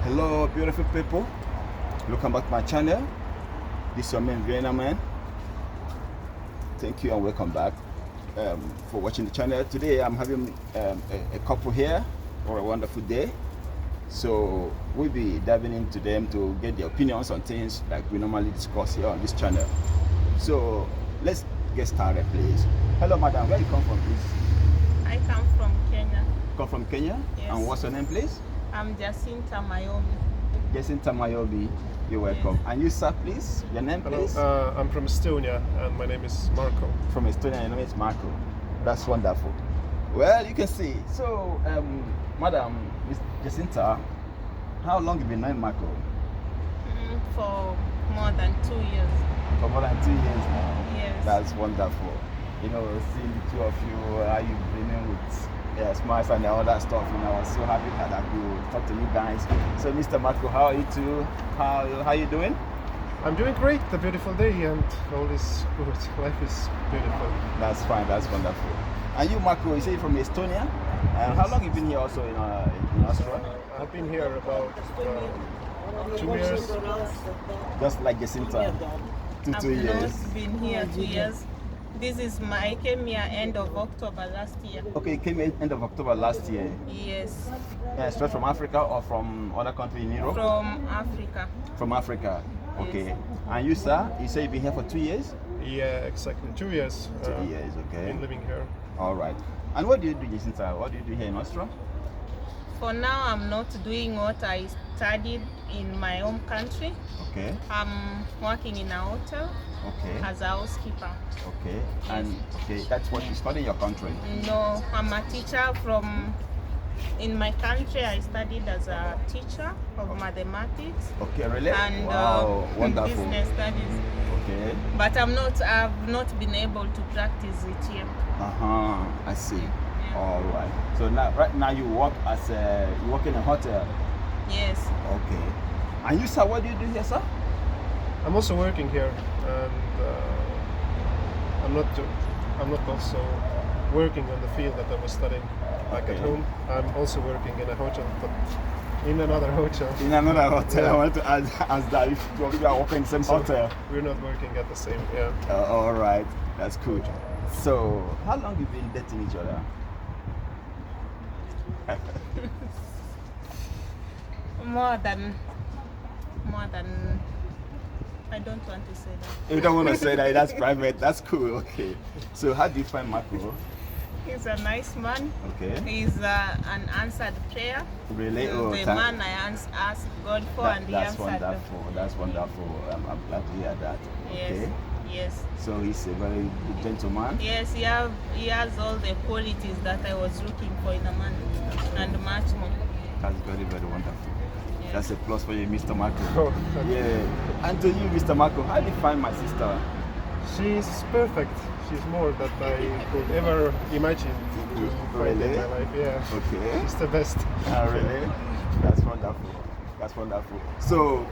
Hello, beautiful people. Welcome back to my channel. This is your man, Vienna Man. Thank you and welcome back for watching the channel. Today I'm having a couple here for a wonderful day. So we'll be diving into them to get their opinions on things like we normally discuss here on this channel. So let's get started, please. Hello, madam. Where you come from, please? I come from Kenya. Come from Kenya? Yes. And what's your name, please? I'm Jacinta Mayomi. Jacinta Mayomi. You're welcome. Yes. And you, sir, please? Your name, Hello, please? I'm from Estonia and my name is Marco. From Estonia, your name is Marco. That's wonderful. Well, you can see. So, madam, Miss Jacinta, how long have you been knowing Marco? For more than 2 years. For more than 2 years now. Yes. That's wonderful. You know, seeing the two of you, how you've been in with smiles and all that stuff, you know, I was so happy that I could talk to you guys. So, Mr. Marco, how are you too? How are you doing? I'm doing great, a beautiful day and all is good. Life is beautiful. That's fine, that's wonderful. And you, Marco, you say you're from Estonia? How long have you been here also in Austria? I've been here about 2 years. Just like Jacinta, two I've years. not been here 2 years. I came here end of October last year. Okay, you came in end of October last year. Yes. Straight from Africa or from other country in Europe? From Africa. From Africa. Okay. Yes. And you, sir, you say you've been here for 2 years? Yeah, exactly. 2 years. 2 years, okay. Been living here. All right. And what do you do, Jacinta? What do you do here in Austria? For now, I'm not doing what I studied in my home country. Okay. I'm working in a hotel Okay. as a housekeeper. Okay. And okay, that's what you study in your country. No, I'm a teacher in my country. I studied as a teacher of mathematics Okay, really? and Wow, wonderful. business studies. Okay. But I've not been able to practice it here. I see. Yeah. All right. So now, right now, you work you work in a hotel. Yes. Okay. And you, sir, what do you do here, sir? I'm also working here and I'm not also working on the field that I was studying back at Okay. home. I'm also working in a hotel, but in another hotel. In another hotel. Yeah. I want to ask that if you are working in the same So hotel. we're not working at the same, yeah. All right. That's good. So, how long have you been dating each other? More than I don't want to say that. You don't want to say that. That's private. That's cool. Okay. So, how do you find Marco? He's a nice man. Okay. He's an answered prayer. Really? The man I asked God for, and he That's answered. wonderful. That's wonderful. I'm glad to hear that. Yes. Okay. Yes. So he's a very good gentleman. Yes, he has all the qualities that I was looking for in a man, and much more. That's very, very wonderful. Yes. That's a plus for you, Mr. Marco. Oh, Yeah. And to you, Mr. Marco, how do you find my sister? she's perfect. She's more than I could ever imagine to find in Really? my life. Yeah, Okay. she's the best. Really? That's wonderful. That's wonderful. So,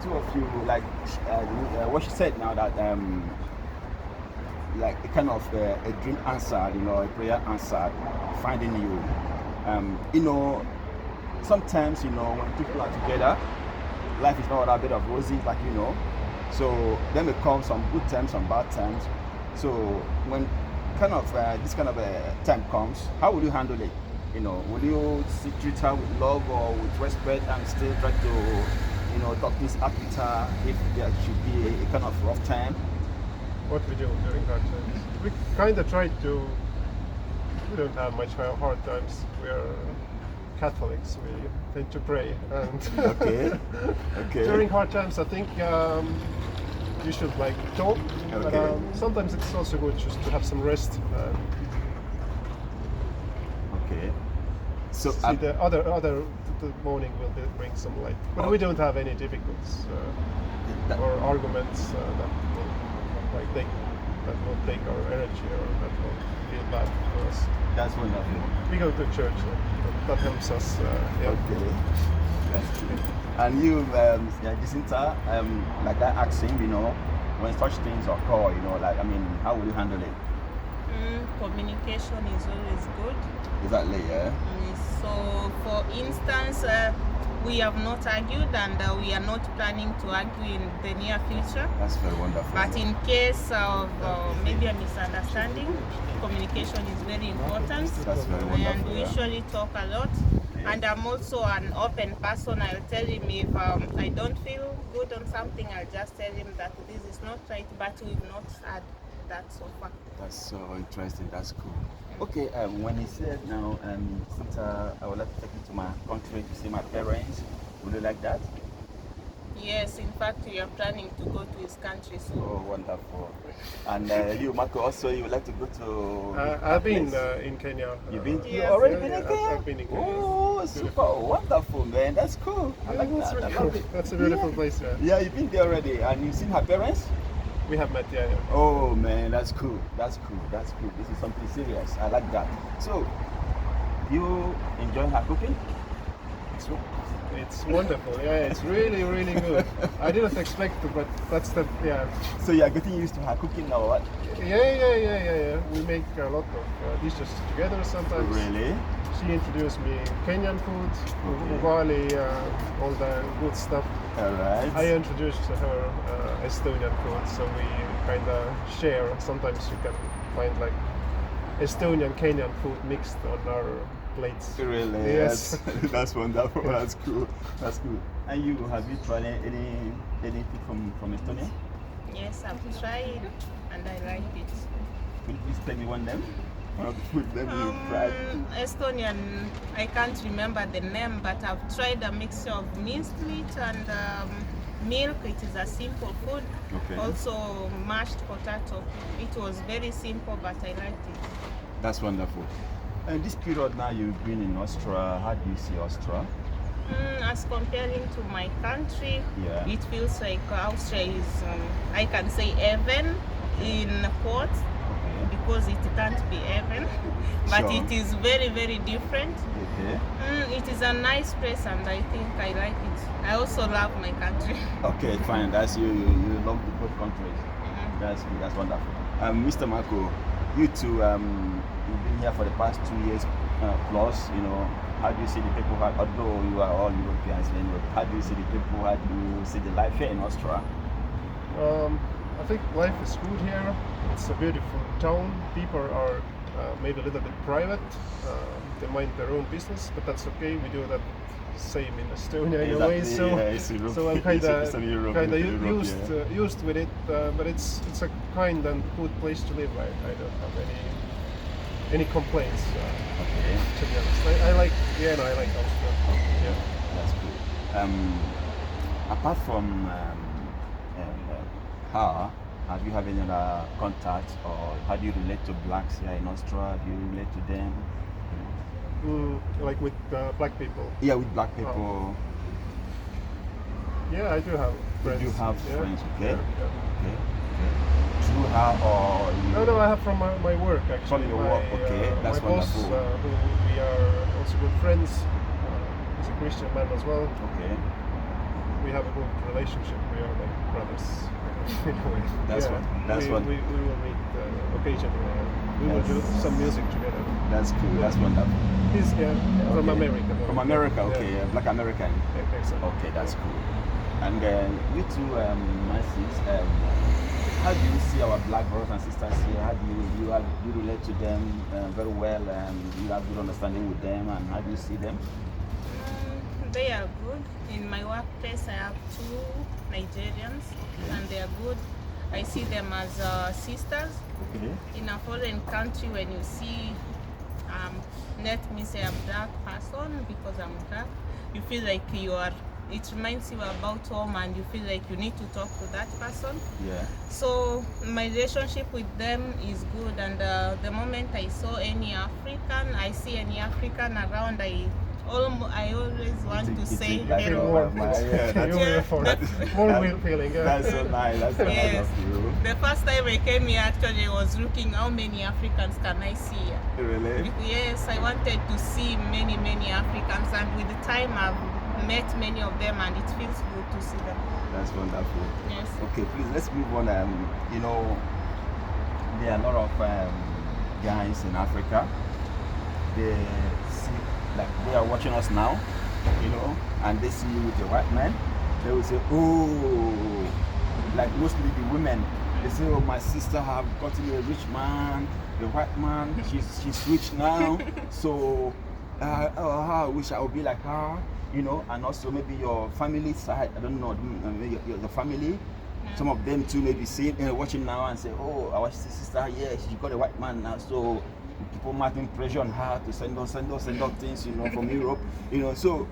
two of you, like what she said now that like a kind of a dream answered, you know, a prayer answered, finding you. You know, sometimes, you know, when people are together, life is not a bit of roses, like you know. So then may come some good times, some bad times. So when kind of this kind of a time comes, how will you handle it? You know, will you treat her with love or with respect and still try to, you know, talk this up with her if there should be a kind of rough time? What we do during hard times? We kind of try to. We don't have much hard times. We are Catholics. We tend to pray, and Okay. Okay. during hard times, I think you should like talk. But Okay. sometimes it's also good just to have some rest. Okay. So See, the morning will bring some light. But we don't have any difficulties that- or arguments that will take our energy or that will feel bad for us. that's wonderful. We go to church. That helps us. Yeah. Okay. That's good. And you, Jacinta, like I asked him, you know, when such things occur, you know, like, I mean, how will you handle it? Communication is always good. Exactly, yeah. So, for instance, we have not argued, and we are not planning to argue in the near future. That's very wonderful. But in case of maybe a misunderstanding, communication is very important. That's very And wonderful. we usually talk a lot. And I'm also an open person. I'll tell him if I don't feel good on something, I'll just tell him that this is not right, but we've not had that so far. That's so interesting. That's cool. Okay, when he said now, since I would like to take you to my country to see my parents, would you like that? Yes, in fact, we are planning to go to his country soon. Oh, wonderful. And you, Marco, also you would like to go to... I've been place? in Kenya. You've been? Yes. You already been in I've Kenya? been in Kenya. Oh, super wonderful, man. That's cool. I like That's that. really I love cool. it. That's a beautiful place. Yeah. Yeah, you've been there already, and you've seen her parents? We have met. Yeah. Oh man, that's cool. That's cool. That's cool. This is something serious. I like that. So, you enjoy her cooking? It's wonderful. Yeah, it's really, really good. I didn't expect it, but that's the So you are getting used to her cooking now, what? Yeah. We make a lot of dishes together sometimes. Really? She introduced me Kenyan food, ugali, all the good stuff. All right. I introduced her Estonian food, so we kind of share. Sometimes you can find like Estonian Kenyan food mixed on our plates. Really? Yes. That's wonderful. That's cool. That's cool. And you, have you tried anything from Estonia? Yes, I've tried, and I like it. Could you please tell me one name? One of the food that you tried? Estonian, I can't remember the name, but I've tried a mixture of minced meat and milk. It is a simple food. Okay. Also mashed potato. It was very simple, but I liked it. That's wonderful. And this period now you've been in Austria, how do you see Austria? As comparing to my country, Yeah. it feels like Austria is, I can say, heaven in quotes, Okay. because it can't be heaven, but Sure. it is very, very different. Okay. It is a nice place, and I think I like it. I also love my country. Okay, fine. That's you love the both countries. That's good. That's wonderful. Mr. Marco, you too. You've been here for the past 2 years plus. You know, how do you see the people? Although you are all Europeans, how do you see the people? How do you see the life here in Austria? I think life is good here. It's a beautiful town. People are maybe a little bit private. They mind their own business, but that's okay. We do that same in Estonia in a way. Exactly, So, yeah, it's Europe. so I'm It's kind Europe, of Europe, used with it. But it's a kind and good place to live. I don't have any complaints. Okay. To be honest, I like Vienna. I like Austria. Yeah. That's cool. Apart from her, have you had any other contact, or how do you relate to blacks here in Austria? Do you relate to them? Like with black people. Yeah, with black people. Yeah, I do have friends. You have Yeah. friends, okay? Yeah. Okay. Through her or you? No, I have from my work actually. From your work, okay, that's my boss, wonderful. who we are also good friends. He's a Christian man as well. Okay. We have a good relationship. We are like brothers. In a way. That's Yeah. what- that's we, what- we will meet occasionally. We will do some music together. That's cool. That's wonderful. He's from Okay. America. From America, Yeah. okay. Black American. Exactly. Okay, that's cool. And you two, my sis, how do you see our black brothers and sisters here? How do you relate to them very well, and you have good understanding with them, and how do you see them? They are good. In my workplace, I have 2 Nigerians, and they are good. I see them as sisters. Okay. In a foreign country, when you see, let me say, a black person, because I'm black, you feel like you are, it reminds you about home, and you feel like you need to talk to that person. Yeah. So my relationship with them is good, and the moment I saw any African, I see any African around, I always want to say like hello. warm. yeah, that's, Warm feeling. Yeah. that's so nice. That's so nice Yes. of you. The first time I came here, actually, I was looking how many Africans can I see here. Really? Yes, I wanted to see many, many Africans, and with the time I've met many of them, and it feels good to see them. That's wonderful. Yes. Okay, please let's move on. You know, there are a lot of guys in Africa. They see, like they are watching us now, and they see you with a white man, they will say, oh, like mostly the women, they say, oh, my sister have gotten a rich man, the white man, she's rich now, so I wish I would be like her, and also maybe your family side, I don't know, maybe your family, some of them too may be seeing, watching now and say, oh, our sister, yeah, she got a white man now, so people might put pressure on her to send out things, from Europe, so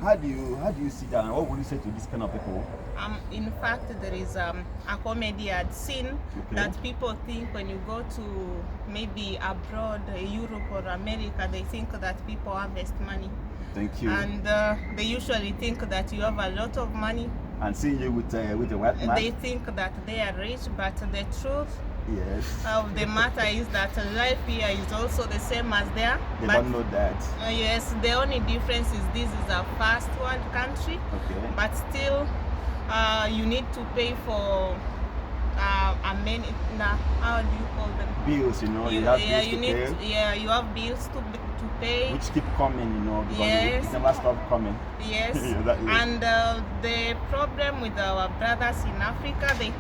how do you see that, and what would you say to this kind of people? In fact, there is a comedy I'd seen that people think when you go to maybe abroad, Europe or America, they think that people harvest money. Thank you. And they usually think that you have a lot of money. And seeing you with a white man, they think that they are rich, but the truth of the matter is that life here is also the same as there. They don't know that. Yes, the only difference is this is a first world country, but still you need to pay for how do you call them? Bills, you have bills to pay. You have bills to pay. Which keep coming, because it never stop coming. Yes. And the problem with our brothers in Africa, they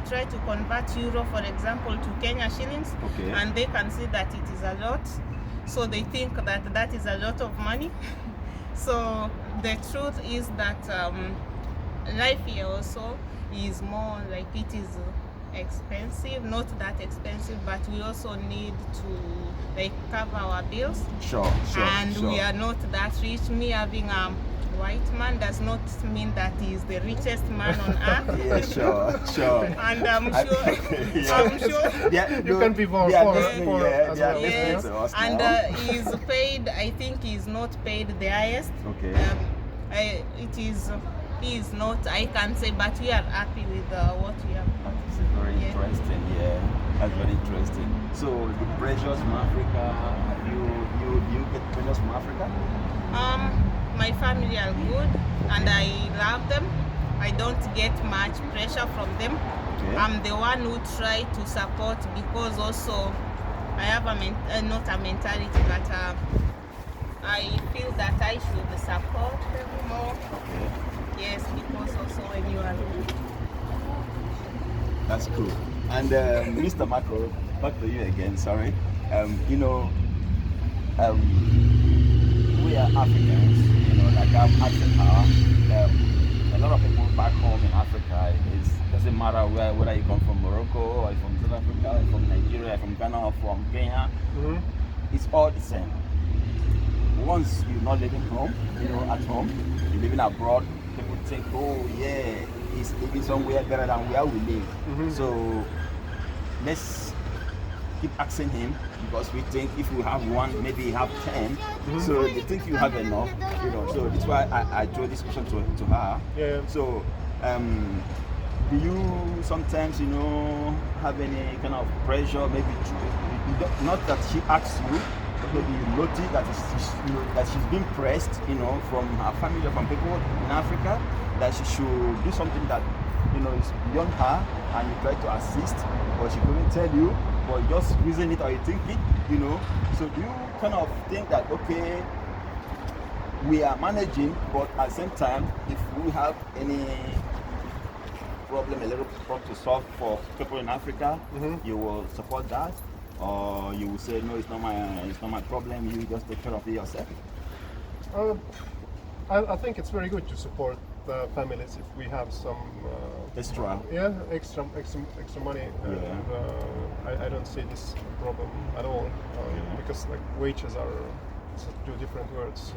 try to convert euro, for example, to Kenya shillings, and they can see that it is a lot. So they think that is a lot of money. So the truth is that life here also is more like it is expensive, not that expensive, but we also need to cover our bills. Sure. We are not that rich. Me having a white man does not mean that he is the richest man on earth. Yeah, sure. And I'm sure. Yeah, you can be more as well. Yes. And he is paid. I think he is not paid the highest. He is not. I can't say, but we are happy with what we have. That's very interesting. Yeah, that's very interesting. So the pressures from Africa, you get pressures from Africa? My family are good, and I love them. I don't get much pressure from them. I'm the one who try to support, because also I have not a mentality, but I feel that I should support them more. Yes, because also when you are... That's cool. And Mr. Marco, back to you again, sorry. We are Africans, like I've accent power. A lot of people back home in Africa, it doesn't matter whether you come from Morocco, or from South Africa, or from Nigeria, or from Ghana, or from Kenya. It's all the same. Once you're not living home, at home, you're living abroad, people think, oh yeah, he's living somewhere better than where we live. So let's keep asking him, because we think if we have one, maybe you have 10. So they think you have enough, So that's why I drew this question to her. So do you sometimes, have any kind of pressure, maybe not that she asks you, but maybe you notice that she's being pressed, from her family or from people in Africa, that she should do something that, is beyond her, and you try to assist, but she couldn't tell you, but just reason it or you think it, So do you kind of think that, okay, we are managing, but at the same time, if we have any problem, a little problem to solve for people in Africa, you will support that? Or you will say, no, it's not my problem, you just take care of it yourself? I think it's very good to support the families if we have some extra money, and I don't see this problem at all, because like wages are two different words,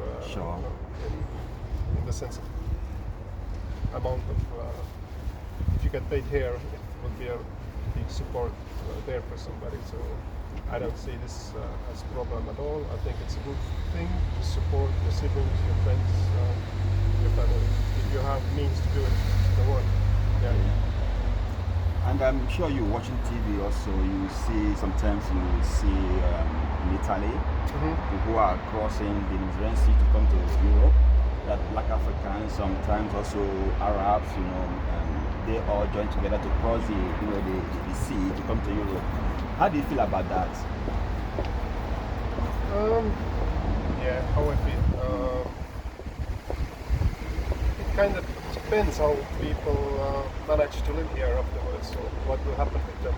in the sense of amount of if you get paid here, it would be a big support there for somebody. So I don't see this as a problem at all. I think it's a good thing to support your siblings, your friends, your family. If you have means to do it, the work. And I'm sure you're watching TV also, sometimes you see in Italy, people who are crossing the Mediterranean Sea to come to Europe, that Black Africans, sometimes also Arabs, they all join together to cross the sea to come to Europe. How do you feel about that? How I feel? kind of depends how people manage to live here afterwards. So what will happen with them?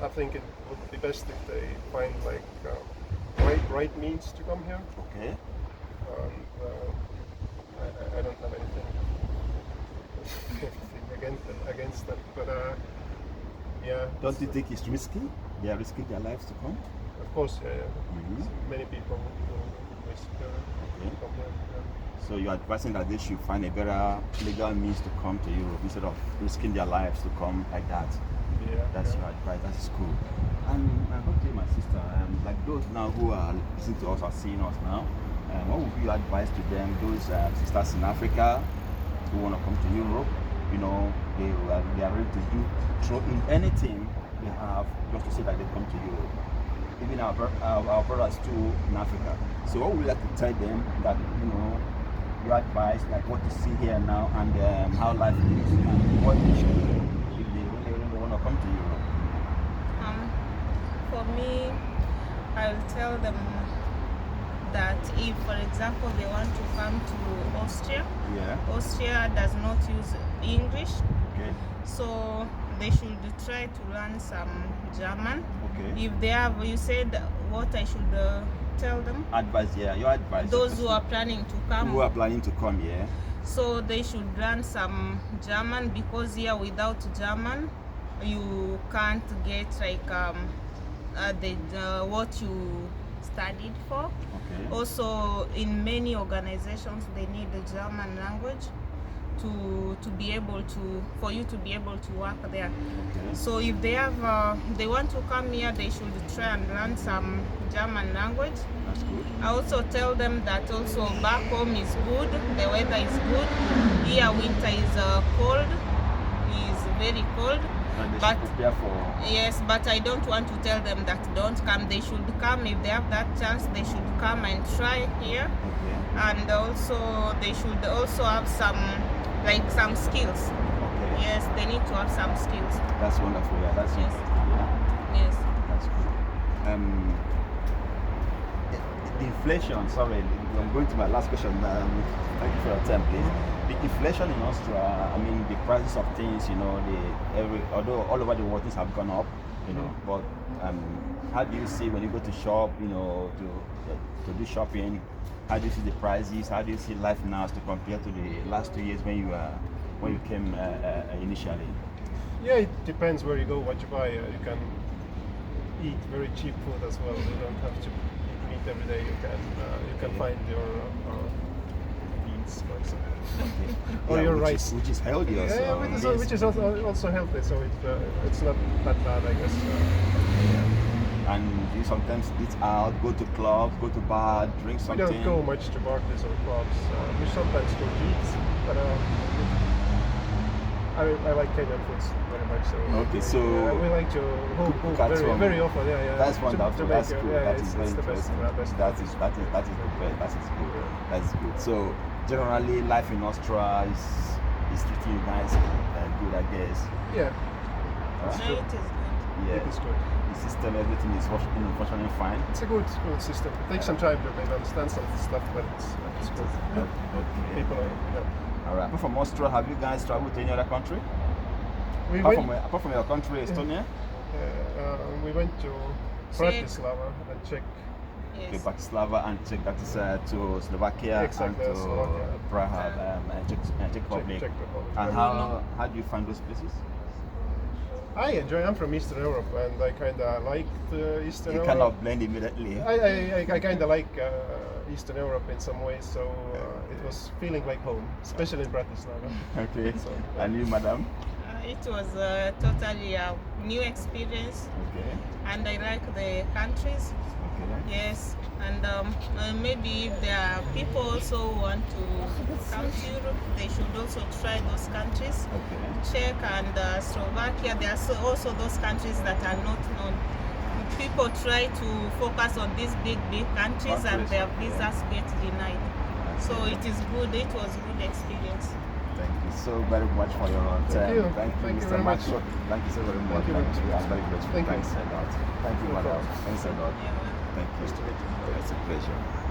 I think it would be best if they find like right means to come here. Okay. And I don't have anything against that, but yeah. Don't you think it's risky? They are risking their lives to come. Of course, yeah. Mhm. Many people will risk to come here. Yeah. So you're advising that they should find a better legal means to come to Europe instead of risking their lives to come like that. Yeah, That's yeah. your advice. That's cool. And I hope to my sister, like those now who are listening to us or seeing us now, what would be your advice to them? Those sisters in Africa who want to come to Europe, you know, they are ready to throw in anything they have just to say that they come to Europe. Even our brothers too in Africa. So what would you like to tell them that, you know, your advice, like what you see here now and how life is and what they should do if they really want to come to Europe? For me, I'll tell them that if, for example, they want to come to Austria, Yeah. Austria does not use English, Okay. so they should try to learn some German. Okay. If they have, you said what I should tell them, Advice, yeah, your advice. those who are planning to come. who are planning to come, yeah. So they should learn some German, because here without German you can't get like what you studied for. Okay. Also in many organizations they need the German language to be able to, for you to be able to work there. Okay. So if they have they want to come here, they should try and learn some German language. That's good. I also tell them that also back home is good, the weather is good. Here winter is cold, is very cold. And they But should prepare for. yes, but I don't want to tell them that don't come. They should come if they have that chance. They should come and try here, Okay. and also they should also have some skills. Okay. Yes, they need to have some skills. That's wonderful. Yeah, that's Yes. interesting. Yeah. Yes. That's cool. The inflation, sorry, I'm going to my last question. Thank you for your time, please. The inflation in Austria, I mean, the prices of things, you know, although all over the world things have gone up, you know, but how do you see when you go to shop, you know, to do shopping, how do you see the prices? How do you see life now to compare to the last 2 years when you came initially? Yeah, it depends where you go, what you buy. You can eat very cheap food as well. You don't have to eat meat every day. You can find your beans, for example, or your which rice. which is healthy also. Yeah, which is also healthy. So it's not that bad, I guess. And you sometimes eat out, go to clubs, go to bar, drink We something. don't go much to parties or clubs. We sometimes go to eat, but I like Kenyan foods very much. So Okay, so we like to cook at home. very often. Yeah. That's To wonderful. make, That's cool. Yeah, That is it's very the best. interesting. Best. That is the best. That is good. That's good. So generally, life in Austria is treating you guys good, I guess. Yeah, No, Huh? it is good. Yeah. it's good. The system, everything is functioning fine. It's a good system. It takes some time to maybe understand some of the stuff, but it's good. Okay. People are. All right. Apart from Austria, have you guys traveled to any other country? We Apart from your country, Estonia? we went to Czech. Bratislava and Czech. Okay, Yes. Bratislava and Czech, that is to Slovakia Exactly, and to Slovakia. Praha, and Czech Republic. Czech Republic. And how do you find those places? I enjoy. I'm from Eastern Europe, and I kind of like Eastern You Europe. cannot blend immediately. I kind of like Eastern Europe in some ways, so it was feeling like home, especially in Bratislava. Okay. So, And you, madam? It was totally a new experience, Okay. and I like the countries. Okay. Yes, and maybe if there are people also who want to come to Europe, they should also try those countries. Okay. Czech and Slovakia, there are also those countries that are not known. People try to focus on these big countries and their visas get denied. So it is good, it was a good experience. Thank you so very much for your time. Thank you. Thank you, Thank you Mr. very much. Maxwell. Thank you so very much. Thank you very much. I'm very grateful. Thank you. Thanks a lot. Thank you, No madam. problem. Thanks a lot. Yeah. Thank you. Nice to meet you. It's a pleasure.